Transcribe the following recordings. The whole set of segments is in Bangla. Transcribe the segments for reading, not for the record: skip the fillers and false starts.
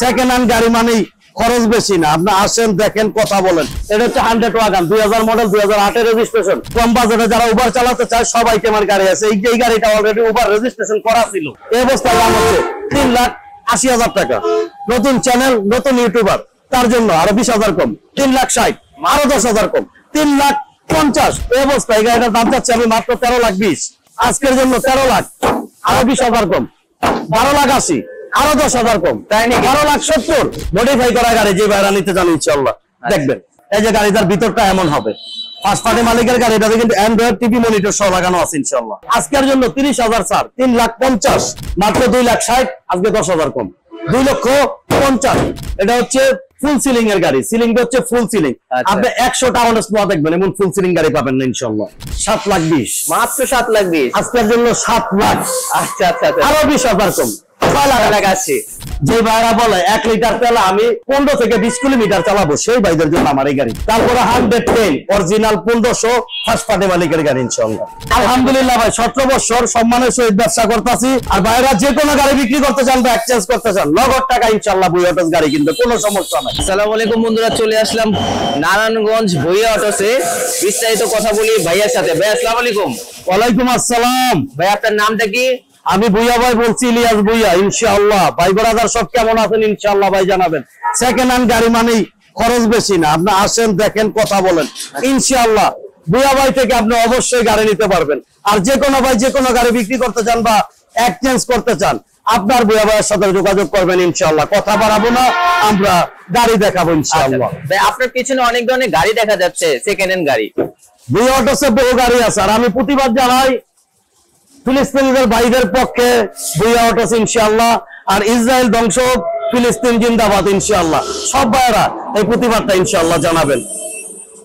সেকেন্ড হ্যান্ড গাড়ি মানেই খরচ বেশি না। আপনি আসেন, দেখেন, কথা বলেন। এটা হচ্ছে 100 ওয়াগন 2000 মডেল, 2008 রেজিস্ট্রেশন। কম বাজেটে যারা উবার চালাতে চায় সবাইকে আমার গাড়ি আছে। এই গাড়িটা অলরেডি উবার রেজিস্ট্রেশন করা ছিল। এই অবস্থায় দাম হচ্ছে 3,80,000 টাকা। নতুন চ্যানেল, নতুন ইউটিউবার, তার জন্য আরো 20,000 কম, 3,60,000, আরো 10,000 কম, 3,50,000। এই অবস্থায় এই গাড়িটার দাম চাচ্ছি আমি মাত্র 13,20,000। আজকের জন্য 13,00,000, আরো 20,000 কম, 12,80,000, আরো 10,000 কম, তাই না? 12,70,000 মডিফাই করা গাড়ি যে বাইরা নিতে জানি ইনশাআল্লাহ। দেখবেন এই যে গাড়িটার ভিতরটা এমন হবে। ফার্স্ট পার্টি মালিকের গাড়ি, এটাতে কিন্তু অ্যান্ড্রয়েড টিভি মনিটর সহ লাগানো আছে ইনশাআল্লাহ। আজকের জন্য 30,000 স্যার, 3,50,000, মাত্র 2,60,000, আজকে 10,000 কম, 2,50,000। এটা হচ্ছে ফুল সিলিং এর গাড়ি। সিলিংটা হচ্ছে ফুল সিলিং। আপনি 100 টাউন স্পট দেখবেন এমন ফুল সিলিং গাড়ি পাবেন না ইনশাআল্লাহ। 7,20,000, মাত্র 7,20,000 আজকের জন্য 7,00,000। আচ্ছা আচ্ছা আচ্ছা, আরো 20,000 কম, 6,00,000 আছে। যে ভাইরা বলে 1 লিটার তেল আমি 15 থেকে 20 কিলোমিটার চালাবো, সেই ভাইদের জন্য আমার এই গাড়ি। তারপরে 110 অরিজিনাল 1500 ফার্স্ট পার্টি মালিকের গাড়ি ইনশাআল্লাহ। আলহামদুলিল্লাহ ভাই 17 বছর সম্মানের সহিত ব্যবসা করতেছি। আর ভাইরা যে কোনো গাড়ি বিক্রি করতে চান বা এক্সচেঞ্জ করতে চান, নগদ টাকা ইনশাআল্লাহ ভুইয়া অটোস গাড়ি কিনতে কোনো সমস্যা নাই। আসসালামু আলাইকুম বন্ধুরা, চলে আসলাম নারায়ণগঞ্জ ভুইয়া অটোসে। বিস্তারিত কথা বলি ভাইয়ার সাথে। ভাই আসসালামু আলাইকুম। ওয়ালাইকুম আসসালাম। ভাই আপনার নামটা কি? আমি ভুইয়া ভাই বলছি, ইলিয়াস ভুইয়া ইনশাআল্লাহ। ভাই ব্রাদার সব কেমন আছেন ইনশাআল্লাহ ভাই জানাবেন। সেকেন্ড হ্যান্ড গাড়ি মানেই খরচ বেশি না। আপনি আসেন, দেখেন, কথা বলেন, ইনশাআল্লাহ ভুইয়া ভাই থেকে আপনি অবশ্যই গাড়ি নিতে পারবেন। আর যে কোনো ভাই যে কোনো গাড়ি বিক্রি করতে চান বা এক্সচেঞ্জ করতে চান, আপনার ভুইয়া ভাইয়ের সাথে যোগাযোগ করবেন ইনশাআল্লাহ। কথা বাড়াবো না, আমরা গাড়ি দেখাবো ইনশাআল্লাহ। ভাই আপনার পিছনে অনেক ধরনের গাড়ি দেখা যাচ্ছে, সেকেন্ড হ্যান্ড গাড়ি। ভুইয়া অটোসে বহু গাড়ি আছে। আর আমি প্রতিবাদ জানাই ফিলিস্তিনিদের ভাইদের পক্ষে, ভুইয়া অটোস ইনশাআল্লাহ। আর ইসরায়েল ধ্বংস, ফিলিস্তিন জিন্দাবাদ ইনশাআল্লাহ। সব ভাইরা এই প্রতিবাদটা ইনশাআল্লাহ জানাবেন।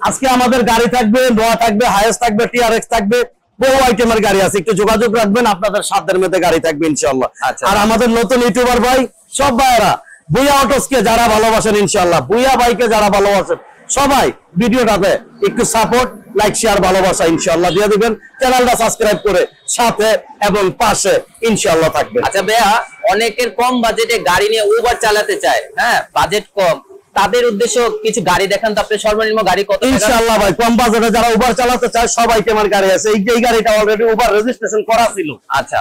আজকে আমাদের গাড়ি থাকবে, নোয়া থাকবে, হায়েস্ট থাকবে, টিআরএক্স থাকবে, বহু আইটেমের গাড়ি আছে। একটু যোগাযোগ রাখবেন, আপনাদের সাধ্যের মধ্যে গাড়ি থাকবে ইনশাআল্লাহ। আর আমাদের নতুন ইউটিউবার ভাই সব ভাইরা ভুইয়া অটোসকে যারা ভালোবাসেন ইনশাআল্লাহ, ভুইয়া ভাইকে যারা ভালোবাসেন সবাই ভিডিওটাতে একটু সাপোর্ট, লাইক, শেয়ার, ভালোবাসা ইনশাআল্লাহ দিয়ে দিবেন। চ্যানেলটা সাবস্ক্রাইব করে সাথে এবং পাশে ইনশাআল্লাহ থাকবেন। আচ্ছা ভাইয়া, অনেকের কম বাজেটে গাড়ি নিয়ে উবার চালাতে চায়, হ্যাঁ বাজেট কম, তাদের উদ্দেশ্য কিছু গাড়ি দেখান তো। আপনি সর্বনিম্ন গাড়ি কত? ইনশাআল্লাহ ভাই কম বাজেটে যারা উবার চালাতে চায় সবাইকে আমার গাড়ি আছে। এই গাড়িটা অলরেডি উবার রেজিস্ট্রেশন করা ছিল। আচ্ছা,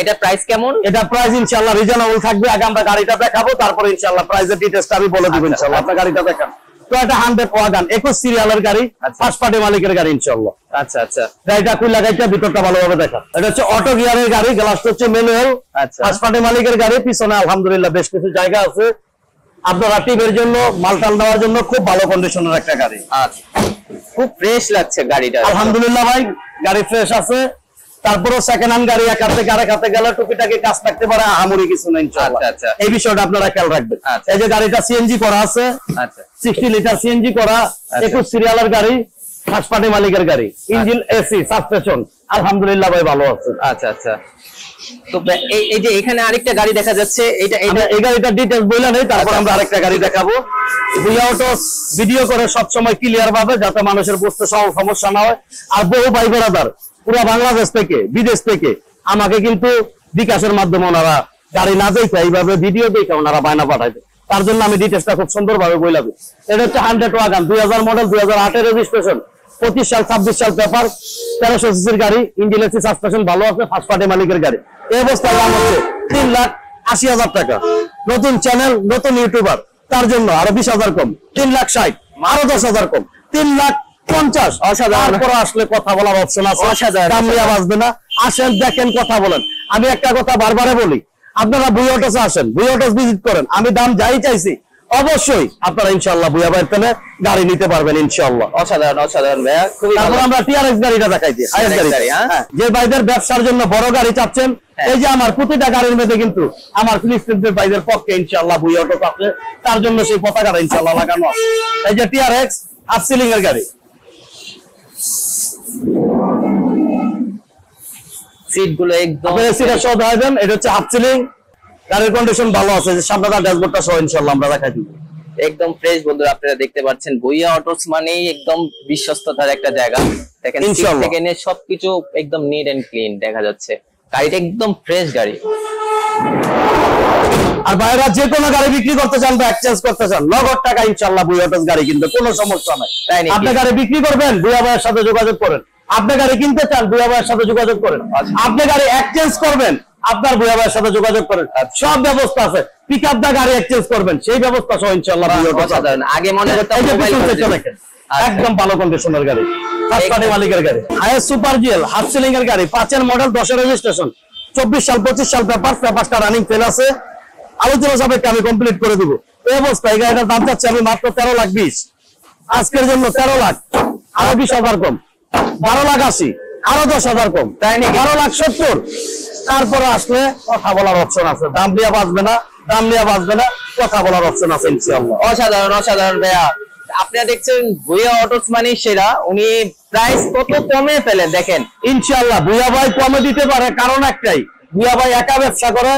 এটা প্রাইস কেমন? এটা প্রাইস ইনশাআল্লাহ রিজনেবল থাকবে। আগে আমরা গাড়িটা দেখাবো, তারপর ইনশাআল্লাহ প্রাইসের ডিটেইলসটা আমি বলে দেব ইনশাআল্লাহ। আপনার গাড়িটা দেখান। তো এটা 100 ওয়াগন 21 সিরিয়ালের গাড়ি, ফার্স্ট পার্টি মালিকের গাড়ি ইনশাআল্লাহ। আচ্ছা আচ্ছা, গাড়িটা খুলে লাগাইতে ভিতরটা ভালোভাবে দেখা। এটা হচ্ছে অটো গিয়ারের গাড়ি, গ্লাসটা হচ্ছে ম্যানুয়াল। আচ্ছা, ফার্স্ট পার্টি মালিকের গাড়ি। পিছনে আলহামদুলিল্লাহ বেশ কিছু জায়গা আছে আপনারা টিপের জন্য, মালটাল দেওয়ার জন্য খুব ভালো কন্ডিশনের একটা গাড়ি। আচ্ছা, খুব ফ্রেশ লাগছে গাড়িটা আলহামদুলিল্লাহ ভাই, গাড়ি ফ্রেশ আছে। তারপরে সেকেন্ড হ্যান্ড গাড়ি এক হাতে আরেক হাতে গেলে টুকিটাকি কাজ থাকতে পারে, আহামরি কিছু না ইনশাআল্লাহ। আচ্ছা, এই বিষয়টা আপনারা খেয়াল রাখবেন। এই যে গাড়িটা সিএনজি করা আছে, আচ্ছা 60 60 লিটার সিএনজি করা, 21 সিরিয়ালের গাড়ি, ফার্স্ট পার্টি মালিকের গাড়ি, ইঞ্জিন, এসি, সাসপেনশন আলহামদুলিল্লাহ ভাই ভালো আছে। আচ্ছা আচ্ছা, তো এই যে এখানে আরেকটা গাড়ি দেখা যাচ্ছে, এই গাড়িটা ডিটেইলস বলে নেই, তারপর আমরা আরেকটা গাড়ি দেখাবো। ভুইয়া অটোস ভিডিও করে সব সময় ক্লিয়ার ভাবে, যাতে মানুষের বুঝতে সমস্যা না হয়। আর বহু ভাই ব্রাদার পুরো বাংলাদেশ থেকে, বিদেশ থেকে আমাকে কিন্তু বিকাশের মাধ্যমে ওনারা গাড়ি না দেখে এইভাবে ভিডিও দেখে ওনারা বায়না পাঠাইছে। তার জন্য আমি ডিটেইলসটা খুব সুন্দরভাবে বললাম। এটা হচ্ছে 100 ওয়াগন 2000 মডেল, 2008 রেজিস্ট্রেশন, 25 সাল 26 সাল পেপার, 1300 সিসির গাড়ি, ইঞ্জিন, এসি, সাসপেনশন ভালো আছে, ফার্স্ট পার্টি মালিকের গাড়ি। এই অবস্থায় দাম হচ্ছে 3,80,000 টাকা। নতুন চ্যানেল, নতুন ইউটিউবার, তার জন্য আরো 20,000 কম, 3,60,000, আরো 10,000 কম, 3,50,000। তারপর আসলে কথা বলার অপশন আছে, দাম নিয়ে বাঁচবে না। আসেন, দেখেন, কথা বলেন। আমি একটা কথা বারবারে বলি, আপনারা ভুইয়া অটোসে আসেন, ভুইয়া অটোস ভিজিট করেন। আমি দাম যাই চাইছি অবশ্যই আপনারা ইনশাআল্লাহ ভুইয়া ভাইয়ের থেকে গাড়ি নিতে পারবেন ইনশাআল্লাহ। অসাধারণ অসাধারণ ভাইয়া, খুবই ভালো। তারপর আমরা টিআরএক্স গাড়িটা দেখাইছি, হাইয়েস্ট গাড়ি। যে ভাইদের ব্যবসার জন্য বড় গাড়ি চাচ্ছেন, এই যে আমার প্রতিটা গাড়ির মধ্যে কিন্তু আমার ফিলিস্তিনিদের ভাইদের পক্ষে ইনশাআল্লাহ ভুইয়া অটোস আছে, তার জন্য সেই পতাকাটা ইনশাআল্লাহ লাগানো আছে। এই যে টিআরএক্স হাফ সিলিং এর গাড়ি, সিট গুলো একদম সিটটা সহ দেখাবেন। এটা হচ্ছে হাফ সিলিং, গাড়ির কন্ডিশন ভালো আছে। যে সামনেটা ড্যাশবোর্ডটা সহ ইনশাআল্লাহ আমরা দেখাই দিব। একদম ফ্রেশ বন্ধুরা, আপনারা দেখতে পাচ্ছেন ভুইয়া অটোস মানেই একদম বিশ্বস্ততার একটা জায়গা। দেখেন সিট থেকে নিয়ে সবকিছু একদম নিট এন্ড ক্লিন দেখা যাচ্ছে। গাড়িটা একদম ফ্রেশ গাড়ি। আর ভাইরা যে কোনো গাড়ি বিক্রি করতে চান বা এক্সচেঞ্জ করতে চান, নগদ টাকা ইনশাআল্লাহ ভুঁইয়া অটোস গাড়ি কিনতে কোনো সমস্যা নাই। আপনি গাড়ি বিক্রি করবেন, ভুঁইয়া ভাইয়ের সাথে যোগাযোগ করেন। আপনি গাড়ি কিনতে চান, ভুঁইয়া ভাইয়ের সাথে যোগাযোগ করেন। আপনি গাড়ি এক্সচেঞ্জ করবেন, আপনার ভুঁইয়া ভাইয়ের সাথে যোগাযোগ করেন। সব ব্যবস্থা আছে। পিকআপ দা গাড়ি এক্সচেঞ্জ করবেন, সেই ব্যবস্থা সহ ইনশাআল্লাহ ভুঁইয়া অটোস। আগে মনে করতাম মোবাইল একদম ভালো কন্ডিশনের গাড়ি, ফার্স্ট পার্টি মালিকের গাড়ি। হায়ার সুপার জিএল হাফ সিলিং এর গাড়ি, 5 এর মডেল, 10 এর রেজিস্ট্রেশন, 24 সাল 25 সাল পেপারটা রানিং ফেল আছে। আলোচনা সাপেক্ষে আমি কমপ্লিট করে দিব। এই অবস্থায় এই গাড়িটার দাম চাচ্ছি আমি মাত্র 13,20,000। আজকের জন্য 13 লাখ, আরো 20,000 কম, 12,80,000, আরো 10,000 কম, তাই না? 12,70,000। তারপরে আসলে কথা বলার অপশন আছে। দাম দিয়ে বাঁচবে না, দাম দিয়ে বাঁচবে না, কথা বলার অপশন আছে ইনশাআল্লাহ। অসাধারণ অসাধারণ ভাইয়া। আপনারা দেখছেন ভুঁইয়া অটোস মানে সেরা। উনি প্রাইস কত কমে ফেলেন দেখেন। ইনশাআল্লাহ ভুঁইয়া ভাই কমে দিতে পারে, কারণ একটাই, ভুঁইয়া ভাই একা ব্যবসা করে।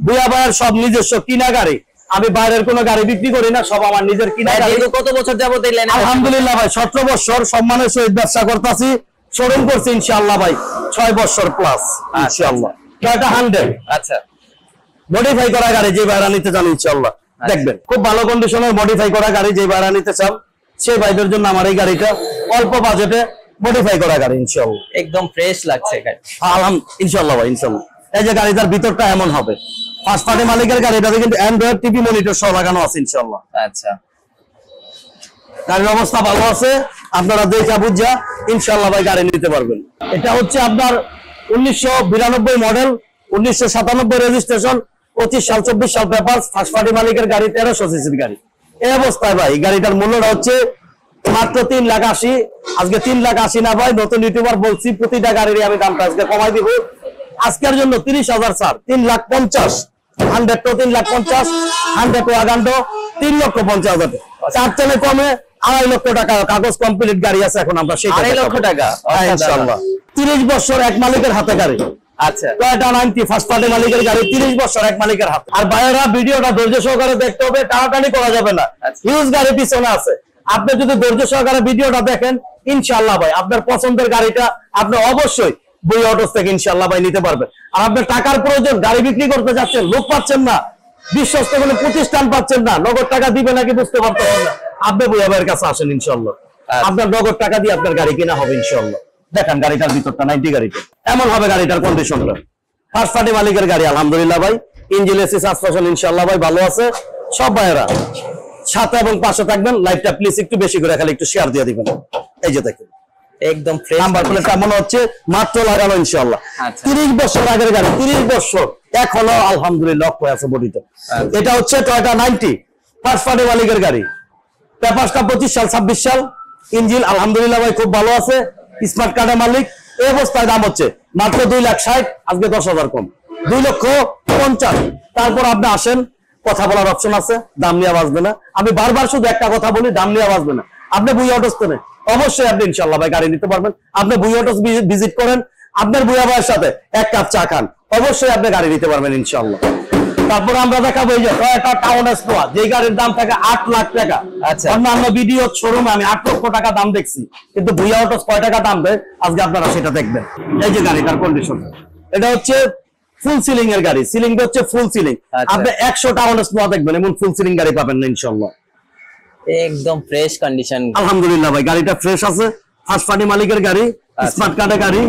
ভুঁইয়া ভাইয়ের সব নিজস্ব কিনা গাড়ি, আমি বাইরের কোনো গাড়ি বিক্রি করি না, সব আমার নিজের কিনা গাড়ি। কত বছর যাবত এই লাইনে? আলহামদুলিল্লাহ ভাই 17 বছর সম্মানের সহিত ব্যবসা করতেছি। শোরুম করছি ইনশাআল্লাহ ভাই 6 বছর প্লাস ইনশাআল্লাহ। এটা 100 আচ্ছা মডিফাই করা গাড়ি, যে বাইরা নিতে চান ইনশাআল্লাহ দেখবেন। খুব ভালো কন্ডিশনের মডিফাই করা গাড়ি, যে বাইরা নিতে চান সেই ভাইদের জন্য আমার এই গাড়িটা অল্প বাজেটে মডিফাই করা গাড়ি ইনশাআল্লাহ। একদম ফ্রেশ লাগছে গাড়ি ইনশাআল্লাহ ভাই ইনশাআল্লাহ। এই যে গাড়িটার ভিতরটা এমন হবে, ফার্স্ট পার্টি মালিকের গাড়িটাতে কিন্তু অ্যান্ড্রয়েড টিভি মনিটর সহ লাগানো আছে ইনশাআল্লাহ। আচ্ছা গাড়ির অবস্থা ভালো আছে, আপনারা দেখা বুঝা ইনশাআল্লাহ ভাই গাড়ি নিতে পারবেন। এটা হচ্ছে আপনার 1992 মডেল, 1997 রেজিস্ট্রেশন, 25 সাল 24 সাল পেপার, ফার্স্ট পার্টি মালিকের গাড়ি, 1300 সিসির গাড়ি। এই অবস্থায় ভাই গাড়িটার মূল্যটা হচ্ছে মাত্র 3,80,000। আজকে 3,80,000 না ভাই, নতুন ইউটিউবার বলছি, প্রতিটা গাড়ির আমি দামটা আজকে কমাই দিব। আজকের জন্য 30,000 স্যার, 3,50,000, 100 তো 3,50,000, 100 তো আগান্ডো 3,50,000। চার চালে কমে 2.5 লক্ষ টাকা কাগজ কমপ্লিট গাড়ি আছে এখন আমরা সেই 2.5 লক্ষ টাকা ইনশাআল্লাহ। 30 বছর এক মালিকের হাতে গাড়ি। আচ্ছা টয়োটা 90 ফার্স্ট পার্টি মালিকের গাড়ি, 30 বছর এক মালিকের হাতে। আর ভাইয়েরা ভিডিওটা ধৈর্য সহকারে দেখতে হবে, টানাটানি করা যাবে না। হিউজ গাড়ি পিছনে আছে, আপনি যদি ধৈর্য সহকারে ভিডিওটা দেখেন ইনশাআল্লাহ ভাই আপনার পছন্দের গাড়িটা আপনি অবশ্যই ভুঁইয়া অটোস থেকে ইনশাআল্লাহ ভাই নিতে পারবেন। আর আপনার টাকার প্রয়োজন, গাড়ি বিক্রি করতে যাচ্ছেন, লোক পাচ্ছেন না, বিশ্বস্ত কোনো প্রতিষ্ঠান পাচ্ছেন না, নগদ টাকা দিবে নাকি বুঝতে পারতেছেন না, আপনি ভুঁইয়া ভাইয়ের কাছে আসেন ইনশাআল্লাহ। আপনার নগদ টাকা দিয়ে আপনার গাড়ি কেনা হবে ইনশাআল্লাহ। দেখেন গাড়িটার ভিতরটা 90 গাড়িটা এমন হবে, গাড়িটার কন্ডিশনটা ফার্স্ট পার্টি মালিকের গাড়ি আলহামদুলিল্লাহ ভাই। ইঞ্জিন এসি সাসপেনশন ইনশাআল্লাহ ভাই ভালো আছে। সব ভাইয়েরা সাথে এবং পাশে থাকবেন। লাইভটা প্লিজ একটু বেশি করে খালি একটু শেয়ার দিয়ে দিবেন। এই যে দেখেন একদম ফ্রেশ নাম্বার প্লেটটা মনে হচ্ছে মাত্র লাগানো ইনশাআল্লাহ। আচ্ছা 30 বছর আগের গাড়ি, 30 বছর এখনো আলহামদুলিল্লাহ লক হয়ে আছে বডিতে। এটা হচ্ছে টয়োটা 90 ফার্স্ট পার্টি মালিকের গাড়ি, পেপারসটা 25 সাল 26 সাল, ইঞ্জিন আলহামদুলিল্লাহ ভাই খুব ভালো আছে, স্মার্ট কার্ডের মালিক। এই অবস্থায় দাম হচ্ছে মাত্র 2,60,000, আজকে 10,000 কম, 2,50,000। তারপর আপনি আসেন, কথা বলার অপশন আছে, দাম নিয়ে বাঁচবে না। আমি বারবার শুধু একটা কথা বলি, দাম নিয়ে বাঁচবে না। আপনি ভুঁইয়া অটোস কেনেন, অবশ্যই আপনি ইনশাআল্লাহ ভাই গাড়ি নিতে পারবেন। আপনি ভুঁইয়া অটোস ভিজিট করেন, আপনার ভুঁইয়া ভাইয়ের সাথে এক কাপ চা খান, অবশ্যই আপনি গাড়ি নিতে পারবেন ইনশাআল্লাহ। তারপর আমরা দেখাবো এই যে টয়োটা টাউন এক্সপ্লোর, যে গাড়ির দাম থাকে 8 লাখ টাকা। আচ্ছা অন্যান্য ভিডিও শোরুমে আমি 8 লক্ষ টাকা দাম দেখছি, কিন্তু ভুঁইয়া অটোস কয় টাকা দাম দেয় আজকে আপনারা সেটা দেখবেন। এই যে গাড়িটার কন্ডিশন, এটা হচ্ছে ফুল সিলিং এর গাড়ি, সিলিংটা হচ্ছে ফুল সিলিং। আপনি 100 টাউন এক্সপ্লোর দেখবেন, এমন ফুল সিলিং গাড়ি পাবেন না ইনশাআল্লাহ। একদম ফ্রেশ কন্ডিশন আলহামদুলিল্লাহ ভাই গাড়িটা ফ্রেশ আছে, ফার্স্ট পার্টি মালিকের গাড়ি, স্মার্ট কার্ডের গাড়ি,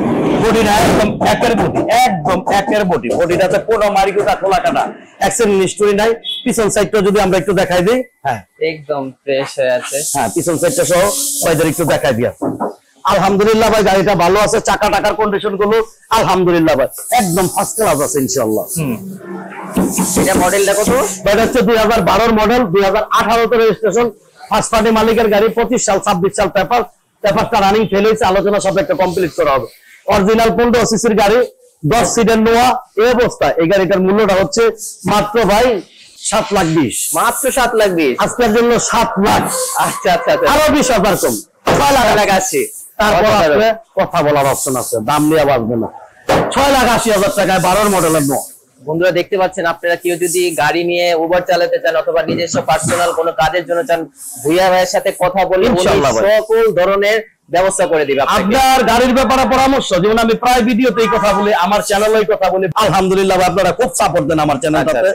বডিটা একদম একের বডি, একদম একের বডি। বডিটাতে কোনো মারিকুটা খোলা কাটা, অ্যাক্সিডেন্ট হিস্টরি নাই। পিছন সাইডটা যদি আমরা একটু দেখাই দিই, হ্যাঁ একদম ফ্রেশ হয়ে আছে। হ্যাঁ পিছন সাইডটা সহ ভাইদের একটু দেখাই দিয়া। আলহামদুলিল্লাহ ভাই গাড়িটা ভালো আছে, চাকা টাকার কন্ডিশন গুলো আলহামদুলিল্লাহ ভাই একদম ফার্স্ট ক্লাস আছে ইনশাআল্লাহ। এটা মডেলটা কত? এটা হচ্ছে 2012 মডেল, 2018 তে রেজিস্ট্রেশন, ফার্স্ট পার্টি মালিকের গাড়ি, 25 সাল 26 সাল পেপারটা রানিং ফেল হয়েছে, আলোচনা সব একটা কমপ্লিট করা হবে। অরিজিনাল 15 সিসির গাড়ি, 10 সিটের নোয়া। এই অবস্থা এই গাড়িটার মূল্যটা হচ্ছে মাত্র ভাই 7,20,000, মাত্র 7,20,000 আজকের জন্য 7 লাখ। আচ্ছা আচ্ছা আরো 20,000 কম, 6 লাখ টাকা আছে। তারপর আসলে কথা বলার অপশন আছে, দাম নিয়ে বাঁচবে না। 6,80,000 টাকায় 12 মডেলের নোয়া। বন্ধুরা দেখতে পাচ্ছেন, আপনারা কেউ যদি গাড়ি নিয়ে উবার চালাতে চান অথবা নিজস্ব পার্সোনাল কোনো কাজের জন্য চান, ভুঁইয়া ভাইয়ের সাথে কথা বলে সকল ধরনের ব্যবস্থা করে দিবে। আপনার গাড়ির ব্যাপারে পরামর্শ, যেমন আমি প্রায় ভিডিওতেই কথা বলি, আমার চ্যানেলেই কথা বলি, আলহামদুলিল্লাহ আপনারা খুব সাপোর্ট দেন আমার চ্যানেলটাতে।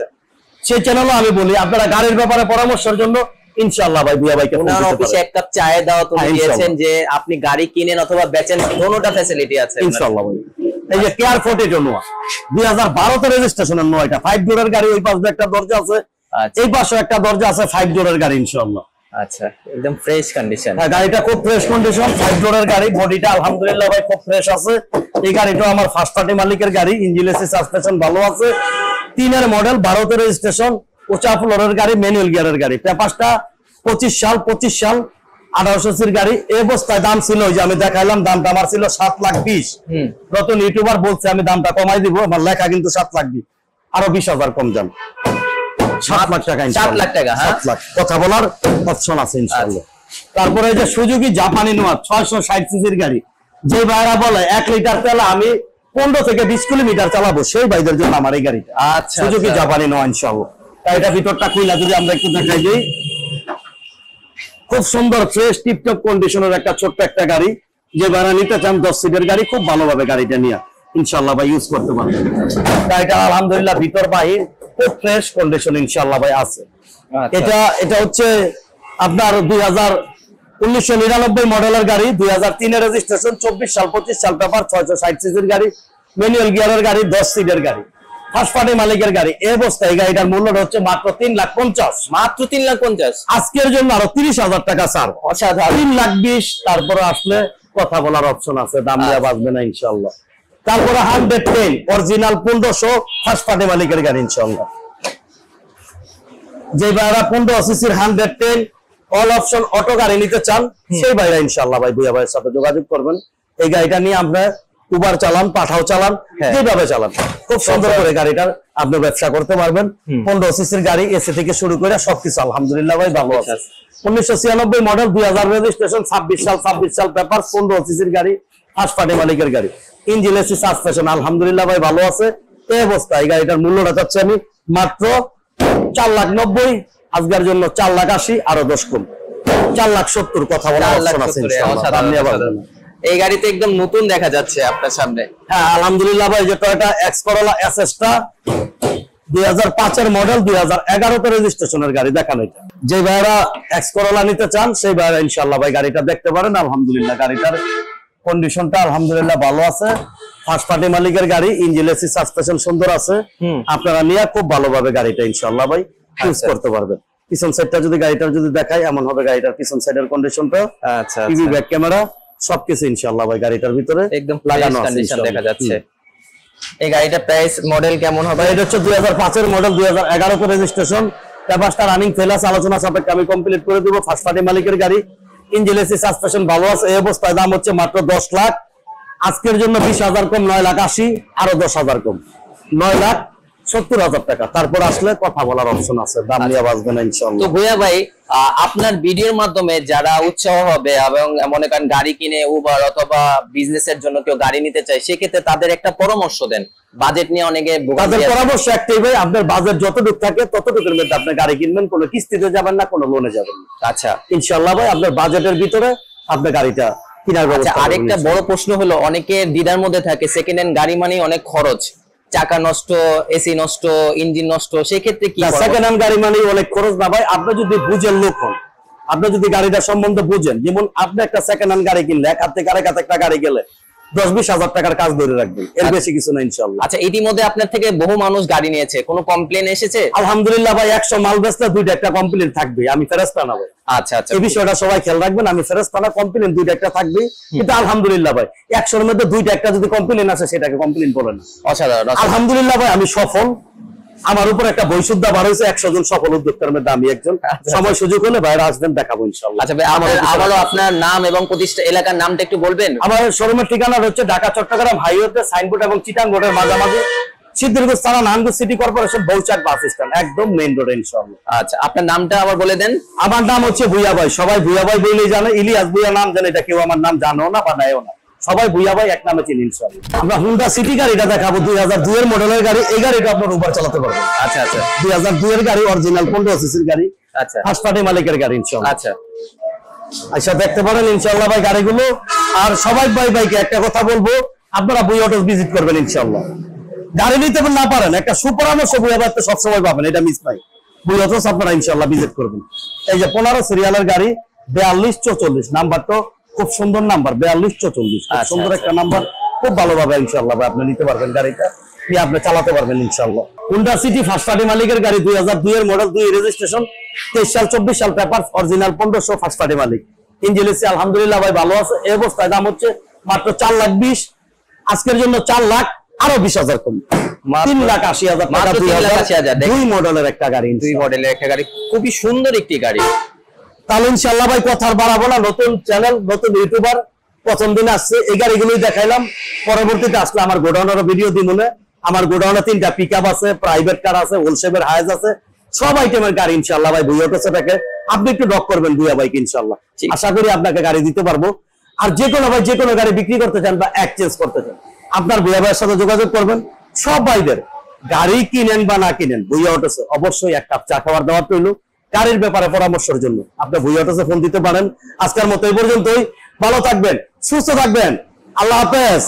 সেই চ্যানেলও আমি বলি, আপনারা গাড়ির ব্যাপারে পরামর্শের জন্য ইনশাআল্লাহ ভাই ভুয়া ভাইকে ফোন ওনার দিতে অফিসে পারেন। এক কাপ চায়ের দাওয়াত হ্যাঁ, দিয়েছেন যে আপনি গাড়ি কিনেন অথবা বেচেন, দোনোটা ফ্যাসিলিটি আছে আপনার। ইনশাআল্লাহ ভাই। এই যে কেয়ার 40 নোয়া 2012 তে রেজিস্ট্রেশনের নোয়া, এটা 5 ডোরের গাড়ি, ওই পাশে একটা দরজা আছে, আচ্ছা এই পাশে একটা দরজা আছে, 5 ডোরের গাড়ি ইনশাআল্লাহ। আচ্ছা, একদম ফ্রেশ কন্ডিশন। হ্যাঁ, গাড়িটা খুব ফ্রেশ কন্ডিশন, 5 ডোরের গাড়ি, বডিটা আলহামদুলিল্লাহ ভাই খুব ফ্রেশ আছে। এই গাড়িটা আমার ফার্স্ট পার্টি মালিকের গাড়ি, ইঞ্জিন এসি সাসপেনশন ভালো আছে, 3 এর মডেল, 12 তে রেজিস্ট্রেশন, উঁচা ফ্লোরের গাড়ি, ম্যানুয়াল গিয়ারের গাড়ি, পেপারসটা 25 সাল 1800 সির গাড়ি। এই অবস্থায় দাম ছিল, ওই যে আমি দেখাইলাম, দামটা আমার ছিল 7,20,000। নতুন ইউটিউবার বলছে আমি দামটা কমাই দিব, আমার লেখা কিন্তু 7,20,000, আরো 20,000 কম যান, 7 লাখ টাকা। 7 লাখ টাকা, হ্যাঁ 7 লাখ, কথা বলার অপশন আছে ইনশাআল্লাহ। তারপরে এই যে সুজুকি জাপানি নোয়া 660 সিসির গাড়ি, যে ভাইরা বলে 1 লিটার তেল আমি 15 থেকে 20 কিলোমিটার চালাবো, সেই ভাইদের জন্য আমার এই গাড়িটা। আচ্ছা, সুজুকি আচ্ছা। জাপানি নোয়া ইনশাআল্লাহ। তাই এটা ভিতরটা খুইলা যদি আমরা একটু দেখাই দিই, খুব সুন্দর ফ্রেশ টিপটপ কন্ডিশনের একটা ছোট্ট একটা গাড়ি, যে ভাড়া নিতে চান 10 সিটের গাড়ি, খুব ভালোভাবে গাড়িটা নিয়ে ইনশাআল্লাহ ভাই ইউজ করতে পারবেন। গাড়িটা আলহামদুলিল্লাহ ভিতর বাহির খুব ফ্রেশ কন্ডিশন ইনশাআল্লাহ ভাই আছে। আচ্ছা। এটা হচ্ছে আপনার 1999 মডেলের গাড়ি, 2003 এর রেজিস্ট্রেশন, 24 সাল 25 সাল পেপার, 660 সিসির গাড়ি, ম্যানুয়াল গিয়ারের গাড়ি, 10 সিটের গাড়ি, ফার্স্ট পার্টি মালিকের গাড়ি। এই অবস্থায় এই গাড়িটার মূল্যটা হচ্ছে মাত্র 3,50,000। মাত্র 3,50,000 আজকের জন্য আরো 30,000 টাকা স্যার, অসাধারণ। 3,20,000। তারপরে আসলে কথা বলার অপশন আছে, দাম দেওয়া বাঁচবে না ইনশাআল্লাহ। তারপরে 110 অরিজিনাল 1500 ফার্স্ট পার্টি মালিকের গাড়ি ইনশাআল্লাহ। যে ভাইরা 15 সিসির 110 অল অপশন অটো গাড়ি নিতে চান, সেই ভাইরা ইনশাআল্লাহ ভাই ভুয়া ভাইয়ের সাথে যোগাযোগ করবেন। এই গাড়িটা নিয়ে আপনার উবার চালান, পাঠাও চালান, যেভাবে চালান, খুব সুন্দর করে গাড়িটার আপনি ব্যবসা করতে পারবেন। 15 সিসির গাড়ি, এসি থেকে শুরু করে সবকিছু আলহামদুলিল্লাহ ভাই ভালো আছে। 1996 মডেল, 2000 রেজিস্ট্রেশন, 26 সাল পেপার, 15 সিসির গাড়ি, ফার্স্ট পার্টি মালিকের গাড়ি, ইঞ্জিন এসি সাসপেনশন আলহামদুলিল্লাহ ভাই ভালো আছে। এই অবস্থায় এই গাড়িটার মূল্যটা চাচ্ছি আমি মাত্র 4,90,000। আজকের জন্য 4,80,000, আরো 10 কম, 4,70,000 কথা বলার অপশন আছে ইনশাআল্লাহ। দাম নিয়ে পারবেন। এই গাড়িতে একদম নতুন দেখা যাচ্ছে আপনার সামনে। হ্যাঁ আলহামদুলিল্লাহ ভাই, যে টয়োটা এক্স করোলা এসএসটা 2005 এর মডেল, 2011 তে রেজিস্ট্রেশনের গাড়ি দেখানো। এটা যে ভাইরা এক্স করোলা নিতে চান, সেই ভাইরা ইনশাআল্লাহ ভাই গাড়িটা দেখতে পারেন। আলহামদুলিল্লাহ গাড়িটার কন্ডিশনটা আলহামদুলিল্লাহ ভালো আছে, ফার্স্ট পার্টি মালিকের গাড়ি, ইঞ্জিন এসি সাসপেনশন সুন্দর আছে। আপনারা নিয়ে খুব ভালোভাবে গাড়িটা ইনশাআল্লাহ ভাই ইউজ করতে পারবেন। পিছন সাইডটা যদি গাড়িটার যদি দেখাই, এমন হবে গাড়িটার পিছন সাইডের কন্ডিশনটা, আচ্ছা টিভি ব্যাক ক্যামেরা সবকিছু ইনশাআল্লাহ ভাই গাড়িটার ভিতরে একদম লাগানো আছে কন্ডিশন দেখা ইনশাআল্লাহ। যাচ্ছে। এই গাড়িটা প্রাইস মডেল কেমন হবে? এটা হচ্ছে 2005 এর মডেল, 2011 তে রেজিস্ট্রেশন, পেপারসটা রানিং ফেলাস, আলোচনা সাপেক্ষে আমি কমপ্লিট করে দেব। ফার্স্ট পার্টি মালিকের গাড়ি, ইঞ্জিন এসি সাসপেনশন ভালো আছে। এই অবস্থায় দাম হচ্ছে মাত্র 10 লাখ। আজকের জন্য 20,000 কম, 9,80,000, আরো 10,000 কম, 9,70,000 টাকা। তারপর আসলে কথা বলার অপশন আছে, দাম নিয়ে বাঁচবে না তো ইনশাআল্লাহ। ভুয়া ভাই, আপনার ভিডিওর মাধ্যমে যারা উৎসাহ হবে এবং মনে করেন গাড়ি কিনে উবার অথবা বিজনেসের জন্য কেউ গাড়ি নিতে চায়, সেক্ষেত্রে তাদের একটা পরামর্শ দেন। বাজেট নিয়ে অনেকে তাদের পরামর্শ একটাই ভাই, আপনার বাজেট যতটুকু থাকে ততটুকুর মধ্যে আপনি গাড়ি কিনবেন, কোনো কিস্তিতে যাবেন না, কোনো লোনে যাবেন না। আচ্ছা ইনশাআল্লাহ ভাই আপনার বাজেটের ভিতরে আপনি গাড়িটা কেনার ব্যবস্থা করবেন। আরেকটা বড় প্রশ্ন হলো, অনেকে দ্বিধার মধ্যে থাকে, সেকেন্ড হ্যান্ড গাড়ি মানে অনেক খরচ, চাকা নষ্ট, এসি নষ্ট, ইঞ্জিন নষ্ট, সেক্ষেত্রে কি? সেকেন্ড হ্যান্ড গাড়ি মানে অনেক খরচ না ভাই, আপনি যদি বুঝেন লোক হন, আপনি যদি গাড়িটা সম্বন্ধে বুঝেন, যেমন আপনি একটা সেকেন্ড হ্যান্ড গাড়ি কিনলে এক হাত থেকে আরেক হাতে একটা গাড়ি গেলে 10-20 হাজার টাকার কাজ ধরে রাখবেন, এর বেশি কিছু না ইনশাআল্লাহ। আচ্ছা, ইতিমধ্যে আপনার থেকে বহু মানুষ গাড়ি নিয়েছে, কোনো কমপ্লেন এসেছে? আলহামদুলিল্লাহ ভাই, 100 মাল বেচলে 2টা একটা কমপ্লেন থাকবে, আমি ফেরেশতা না ভাই। আচ্ছা আচ্ছা, এই বিষয়টা সবাই খেয়াল রাখবেন, আমি ফেরেশতা না, কমপ্লেন 2টা একটা থাকবে। কিন্তু আলহামদুলিল্লাহ ভাই 100 এর মধ্যে 2টা একটা যদি কমপ্লেন আসে, সেটাকে কমপ্লেন বলেন না। অসাধারণ। আলহামদুলিল্লাহ ভাই আমি সফল, আমার উপর একটা বৈশুদ্ধা বার হয়েছে, 100 জন সফল উদ্যোক্তার মধ্যে আমি একজন। সময় সুযোগ হলে বাইরে আসবেন, দেখাবো ইনশাআল্লাহ। আচ্ছা ভাই, আবারও আপনার নাম এবং প্রতিষ্ঠান এলাকার নামটা একটু বলবেন? আমার শোরুমের ঠিকানা হচ্ছে ঢাকা চট্টগ্রাম হাইওয়েতে সাইনবোর্ড এবং চিটাং রোডের মাঝামাঝি, সিদ্দিরগঞ্জ থানা, Narayanganj city corporation, Bauchak bus stand, একদম মেইন রোডে ইনশাআল্লাহ। আচ্ছা, আপনার নামটা আবার বলে দেন। আমার নাম হচ্ছে ভুইয়া ভাই, সবাই ভুইয়া ভাই বলেই জানে, ইলিয়াস ভুইয়া নাম জানে, এটা কেউ আমার নাম জানো না বা নাইও না, সবাই ভুইয়া ভাই এক নামে চিনি ইনশাআল্লাহ। আমরা হুন্ডা সিটি গাড়িটা দেখাবো, 2002 এর মডেলের গাড়ি। এই গাড়িটা আপনার উবার চালাতে পারবেন। আচ্ছা আচ্ছা, 2002 এর গাড়ি, অরিজিনাল 15 সিসির গাড়ি, আচ্ছা ফার্স্ট পার্টি মালিকের গাড়ি ইনশাআল্লাহ। আচ্ছা আচ্ছা, দেখতে পারেন ইনশাআল্লাহ ভাই গাড়িগুলো। আর সবাই ভাইকে একটা কথা বলবো, আপনারা বুই অটো ভিজিট করবেন ইনশাআল্লাহ। গাড়ি নিতে না পারেন, একটা সুপরামর্শ বুয়া ভাই সবসময় পাবেন, এটা মিস নাই। বুয়া তো আপনারা ইনশাল্লাহ ভিজিট করবেন। এই যে 15 সিরিয়ালের গাড়ি 4244 নাম্বারটা খুব সুন্দর নাম্বার, 4244 আচ্ছা, সুন্দর আচ্ছা। একটা নাম্বার, খুব ভালোভাবে ইনশাল্লাহ ভাই আপনি নিতে পারবেন গাড়িটা, নিয়ে আপনি চালাতে পারবেন ইনশাল্লাহ। হুন্ডা সিটি ফার্স্ট পার্টি মালিকের গাড়ি 2002 এর মডেল, 2 রেজিস্ট্রেশন, 23 সাল 24 সাল পেপার, অরিজিনাল 1500, ফার্স্ট পার্টি মালিক। ইঞ্জিন এসি আলহামদুলিল্লাহ ভাই ভালো আছে। এই অবস্থায় দাম হচ্ছে মাত্র 4,20,000, আজকের জন্য 4 লাখ আরো 20,000 কম, 3,80,000 টাকা। মাত্র 3,80,000 দুই মডেলের একটা গাড়ি, দুই মডেলের একটা গাড়ি, খুবই সুন্দর একটি গাড়ি। তাহলে ইনশাআল্লাহ ভাই কথা আর বাড়াবো না, নতুন চ্যানেল নতুন ইউটিউবার প্রথম দিন আসছে, এই গাড়িগুলোই দেখাইলাম। পরবর্তীতে আসলে আমার গোডাউনের ভিডিও দিব না। আমার গোডাউনে 3টা পিকআপ আছে, প্রাইভেট কার আছে, হোলসেলের হায়াজ আছে, সব আইটেমের গাড়ি ইনশাআল্লাহ ভাই ভুইয়া কাছে থাকে। আপনি একটু ডক করবেন ভুইয়া ভাইকে ইনশাআল্লাহ, ঠিক। আশা করি আপনাকে গাড়ি দিতে পারবো। আর যে কোনো ভাই যে কোনো গাড়ি বিক্রি করতে চান বা এক্সচেঞ্জ করতে চান, আপনার ভুইয়া ভাইয়ের সাথে যোগাযোগ করবেন। সব ভাইদের গাড়ি কিনেন বা না কিনেন, ভুইয়া অটোসে অবশ্যই এক কাপ চা খাবার দেওয়ার রইল। গাড়ির ব্যাপারে পরামর্শের জন্য আপনি ভুইয়া অটোসে ফোন দিতে পারেন। আজকের মতো এই পর্যন্তই, ভালো থাকবেন, সুস্থ থাকবেন, আল্লাহ হাফেজ।